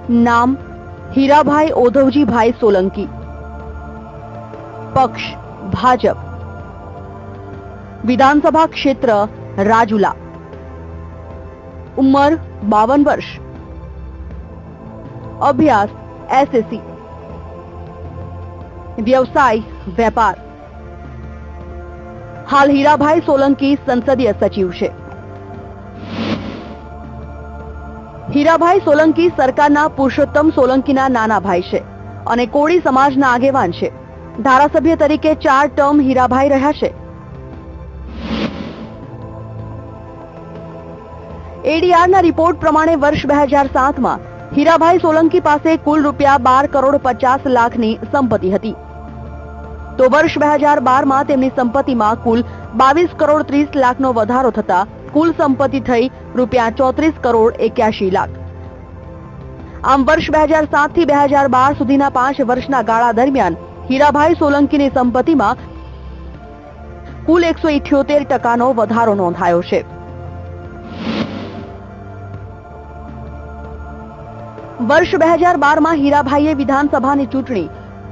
નામ હીરાભાઈ ઓધવજીભાઈ સોલંકી, પક્ષ ભાજપ, વિધાનસભા ક્ષેત્ર રાજુલા, ઉંમર 52 વર્ષ, અભ્યાસ એસએસસી, વ્યવસાય વેપાર. હાલ હીરાભાઈ સોલંકી સંસદીય સચિવ છે. હીરાભાઈ સોલંકી સરકારના પુરુષોત્તમ સોલંકીના નાના ભાઈ છે અને કોળી સમાજના આગેવાન છે. ધારાસભ્ય તરીકે 4 ટર્મ હીરાભાઈ રહ્યા છે. એડીઆરના રિપોર્ટ પ્રમાણે વર્ષ 2007માં હીરાભાઈ સોલંકી પાસે કુલ રૂપિયા 12,50,00,000ની સંપત્તિ હતી, તો વર્ષ 2012માં તેમની સંપત્તિમાં કુલ 22,30,00,000નો વધારો થતા કુલ સંપત્તિ થઈ રૂપિયા 34,81,00,000. આમ વર્ષ 2007 થી 2012 સુધીના 5 વર્ષના ગાળા દરમિયાન હીરાભાઈ સોલંકીની સંપત્તિમાં કુલ 178% વધારો નોંધાયો છે. વર્ષ 2012માં હીરાભાઈએ વિધાનસભાની ચૂંટણી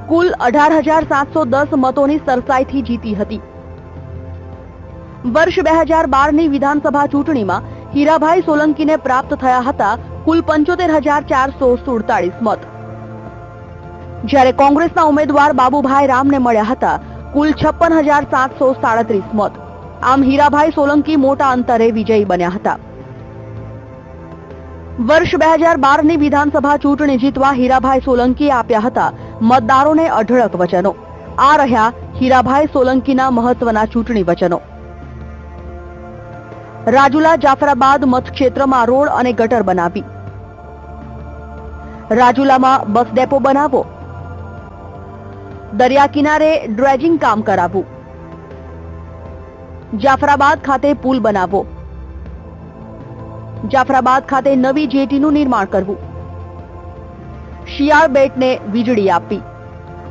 કુલ 18,710 મતોની સરસાઈથી જીતી હતી. વર્ષ 2012ની વિધાનસભા ચૂંટણીમાં હીરાભાઈ સોલંકીને પ્રાપ્ત થયા હતા કુલ 75,447 મત, જ્યારે કોંગ્રેસના ઉમેદવાર બાબુભાઈ રામને મળ્યા હતા કુલ 56,737 મત. આમ હીરાભાઈ સોલંકી મોટા અંતરે વિજયી બન્યા હતા. વર્ષ 2012ની વિધાનસભા ચૂંટણી જીતવા હીરાભાઈ સોલંકીએ આપ્યા હતા મતદારોને અઢળક વચનો. આ રહ્યા હીરાભાઈ સોલંકીના મહત્વના ચૂંટણી વચનો. રાજુલા જાફરાબાદ મતક્ષેત્રમાં રોડ અને ગટર બનાવી, રાજુલામાં બસ ડેપો બનાવો, દરિયા કિનારે ડ્રેજિંગ કામ કરાવવું, જાફરાબાદ ખાતે પુલ બનાવવો, જાફરાબાદ ખાતે નવી જેટીનું નિર્માણ કરવું, શિયાળ બેટને વીજળી આપવી.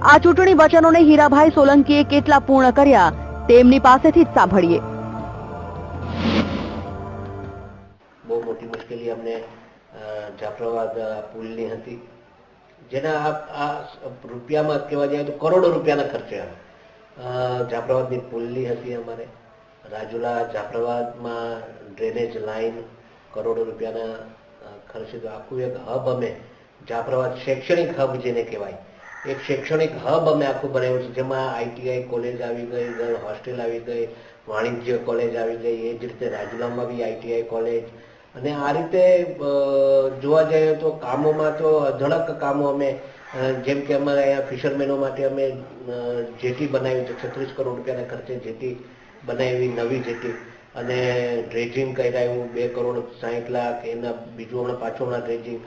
આ ચૂંટણી વચનોને હીરાભાઈ સોલંકીએ કેટલા પૂર્ણ કર્યા તેમની પાસેથી જ સાંભળીએ. બહુ મોટી મુશ્કેલી અમને જાફરાબાદ પુલની હતી, જેના આ રૂપિયામાં કહેવા જાય તો કરોડો રૂપિયાના ખર્ચે જાફરાબાદની પુલની હતી. અમારે રાજુલા જાફરાબાદમાં ડ્રેનેજ લાઈન કરોડો રૂપિયાના ખર્ચે. તો આખું એક હબ અમે જાફરાબાદ શૈક્ષણિક હબ જેને કહેવાય, એક શૈક્ષણિક હબ અમે આખું બનાવ્યું છે, જેમાં આઈટીઆઈ કોલેજ આવી ગઈ, હોસ્ટેલ આવી ગઈ, વાણિજ્ય કોલેજ આવી ગઈ, એ જ રીતે રાજુલામાં બી આઈટીઆઈ કોલેજ. અને આ રીતે જોવા જઈએ તો કામોમાં તો અઢળક કામો અમે, જેમ કે અમારે અહીંયા ફિશરમેનો માટે અમે જેટી બનાવી છે, 36 કરોડ રૂપિયાના ખર્ચે જેટી બનાવી, નવી જેટી. અને ડ્રેજિંગ કરાવ્યું 2,60,00,000, એના બીજું હમણાં પાછું ડ્રેજિંગ.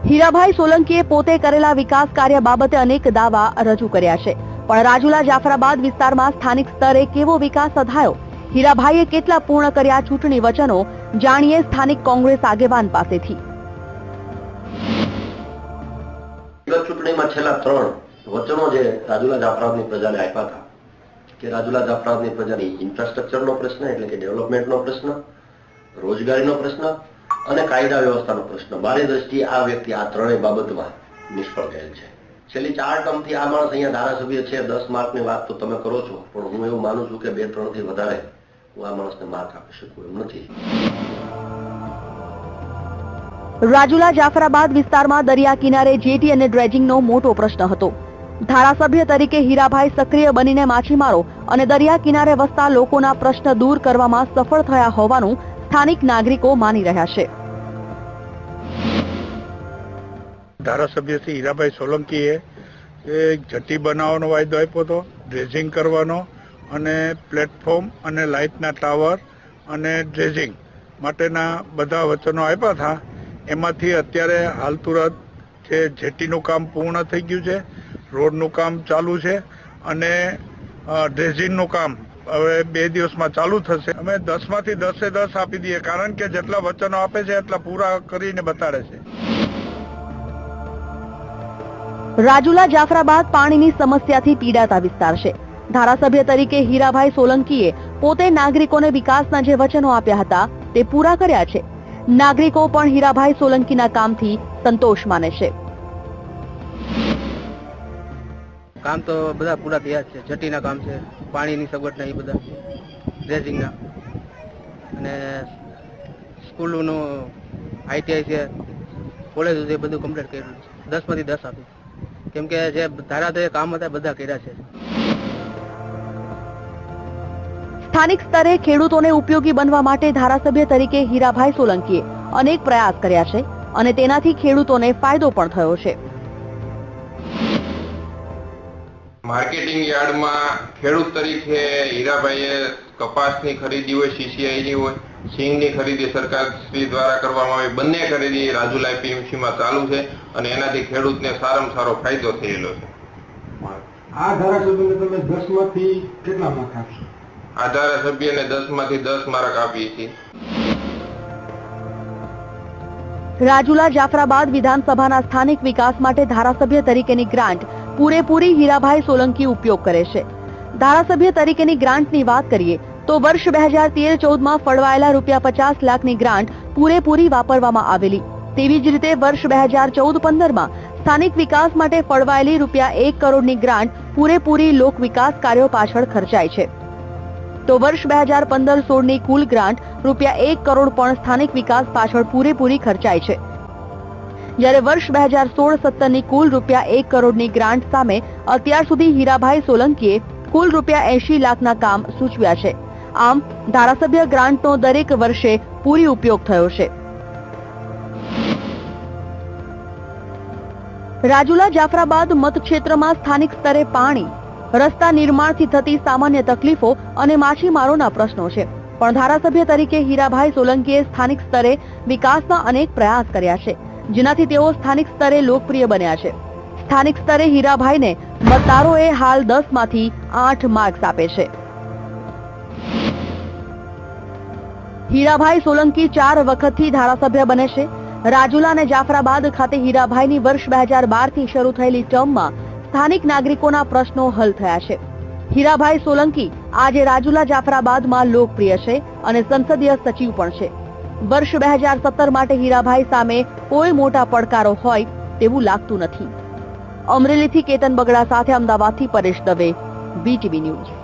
હીરાભાઈ સોલંકીએ પોતે કરેલા વિકાસ કાર્ય બાબતે અનેક દાવા રજૂ કર્યા છે, પણ રાજુલા જાફરાબાદ વિસ્તારમાં સ્થાનિક સ્તરે કેવો વિકાસ સધાયો, હીરાભાઈએ કેટલા પૂર્ણ કર્યા ચૂંટણી વચનો, જાણીએ સ્થાનિક કોંગ્રેસ આગેવાન પાસેથી. ચૂંટણીમાં છેલ્લા 3 વચનો જે રાજુલા જાફરાબાદની પ્રજાને આપ્યા હતા કે રાજુલા જાફરાબાદની પ્રજાની ઇન્ફ્રાસ્ટ્રક્ચરનો પ્રશ્ન એટલે કે ડેવલપમેન્ટનો પ્રશ્ન, રોજગારીનો પ્રશ્ન અને કાયદા વ્યવસ્થાનો પ્રશ્ન. મારી દ્રષ્ટિએ આ વ્યક્તિ આ 3 બાબતમાં નિષ્ફળ ગયેલ છે. છેલ્લી 4 ટર્મથી આ માણસ અહીંયા ધારાસભ્ય છે. 10 માર્કની વાત તો તમે કરો છો, પણ હું એવું માનું છું કે 2-3 થી વધારે હું આ માણસને માર્ક આપી શકું એમ નથી. રાજુલા જાફરાબાદ વિસ્તારમાં દરિયા કિનારે જેટી અને ડ્રેજિંગનો મોટો પ્રશ્ન હતો. ધારાસભ્ય તરીકે હીરાભાઈ સક્રિય બનીને માછીમારો અને દરિયા કિનારે વસતા લોકોના પ્રશ્ન દૂર કરવામાં સફળ થયા હોવાનું સ્થાનિક નાગરિકો માની રહ્યા છે. ધારાસભ્ય શ્રી હીરાભાઈ સોલંકીએ જેટી બનાવવાનો વાયદો આપ્યો હતો, ડ્રેજિંગ કરવાનો, અને પ્લેટફોર્મ અને લાઇટના ટાવર અને ડ્રેજિંગ માટેના બધા વચનો આપ્યા હતા. એમાંથી અત્યારે હાલ તુરંત જે જેટીનું કામ પૂર્ણ થઈ ગયું છે, રોડનું કામ ચાલુ છે અને ડ્રેજિંગનું કામ હવે 2 દિવસમાં ચાલુ થશે. અમે 10 માંથી 10 આપી દઈએ, કારણ કે જેટલા વચનો આપે છે એટલા પૂરા કરીને બતાડે છે. રાજુલા જાફરાબાદ પાણીની સમસ્યાથી પીડાતા વિસ્તાર છે. ધારાસભ્ય તરીકે હીરાભાઈ સોલંકીએ પોતે નાગરિકોને વિકાસના જે વચનો આપ્યા હતા તે પૂરા કર્યા છે. નાગરિકો પણ હીરાભાઈ સોલંકીના કામથી સંતોષ માને છે. કામ તો બધા પૂરા થયા છે. જટીના કામ છે, પાણીની સગવડના, એ બધા ડ્રેસિંગના, અને સ્કૂલોનું ITI છે, કોલેજ છે, બધું કમ્પ્લીટ કર્યું. 10 માંથી 10 આપ્યું, કેમ કે જે ધારાધોરણ કામ હતા બધા કર્યા છે. સ્થાનિક સ્તરે ખેડૂતોને ઉપયોગી બનવા માટે ધારાસભ્ય તરીકે હીરાભાઈ સોલંકીએ અનેક પ્રયાસ કર્યા છે અને તેનાથી ખેડૂતોને ફાયદો પણ થયો છે. માર્કેટિંગ યાર્ડમાં ખેડૂત તરીકે હીરાભાઈએ કપાસની ખરીદી હોય, CCIની હોય, સિંગની ખરીદી સરકાર શ્રી દ્વારા કરવામાં આવી, બંને ખરીદી રાજુલા APMCમાં ચાલુ છે અને એનાથી ખેડૂતને સારામાં સારો ફાયદો થયેલો છે. આ ધારાસભ્યને તમે 10 માંથી કેટલા માર્ક આપશો? આ ધારાસભ્યને 10 માંથી 10 માર્ક આપીએ છીએ. રાજુલા જાફરાબાદ વિધાનસભાના સ્થાનિક વિકાસ માટે ધારાસભ્ય તરીકેની ગ્રાન્ટ પૂરેપૂરી હીરાભાઈ સોલંકી ઉપયોગ કરે છે. ધારાસભ્ય તરીકેની ગ્રાન્ટની વાત કરીએ તો વર્ષ 2013-14માં ફળવાયેલા ₹50 લાખની ગ્રાન્ટ પૂરેપૂરી વાપરવામાં આવેલી. તેવી જ રીતે વર્ષ 2014-15માં સ્થાનિક વિકાસ માટે ફળવાયેલી ₹1 કરોડની ગ્રાન્ટ પૂરેપૂરી લોક વિકાસ કાર્યો પાછળ ખર્ચાય છે. તો વર્ષ 2015-16ની કુલ ગ્રાન્ટ ₹1 કરોડ પણ સ્થાનિક વિકાસ પાછળ પૂરેપૂરી ખર્ચાય છે. જ્યારે વર્ષ 2016-17ની કુલ ₹1 કરોડની ગ્રાન્ટ સામે અત્યાર સુધી હીરાભાઈ સોલંકીએ કુલ ₹80 લાખના કામ સૂચવ્યા છે. આમ ધારાસભ્ય ગ્રાન્ટનો દરેક વર્ષે પૂરી ઉપયોગ થયો છે. રાજુલા જાફરાબાદ મતક્ષેત્રમાં સ્થાનિક સ્તરે પાણી, રસ્તા નિર્માણથી થતી સામાન્ય તકલીફો અને માછીમારોના પ્રશ્નો છે. પણ ધારાસભ્ય તરીકે હીરાભાઈ સોલંકીએ સ્થાનિક સ્તરે વિકાસના અનેક પ્રયાસ કર્યા છે, જેનાથી તેઓ સ્થાનિક સ્તરે લોકપ્રિય બન્યા છે. સ્થાનિક સ્તરે હીરાભાઈને મતદારોએ હાલ 10 માંથી 8 માર્ક્સ આપે છે. હીરાભાઈ સોલંકી 4 વખતથી ધારાસભ્ય બને છે. રાજુલા અને જાફરાબાદ ખાતે હીરાભાઈની વર્ષ 2012થી શરૂ થયેલી ટર્મમાં સ્થાનિક નાગરિકોના પ્રશ્નો હલ થયા છે. હીરાભાઈ સોલંકી આજે રાજુલા જાફરાબાદમાં લોકપ્રિય છે અને સંસદીય સચિવ પણ છે. વર્ષ 2017 માટે હીરાભાઈ સામે કોઈ મોટા પડકારો હોય તેવું લાગતું નથી. અમરેલીથી કેતન બગડા સાથે અમદાવાદથી પરેશ દવે, BTV ન્યૂઝ.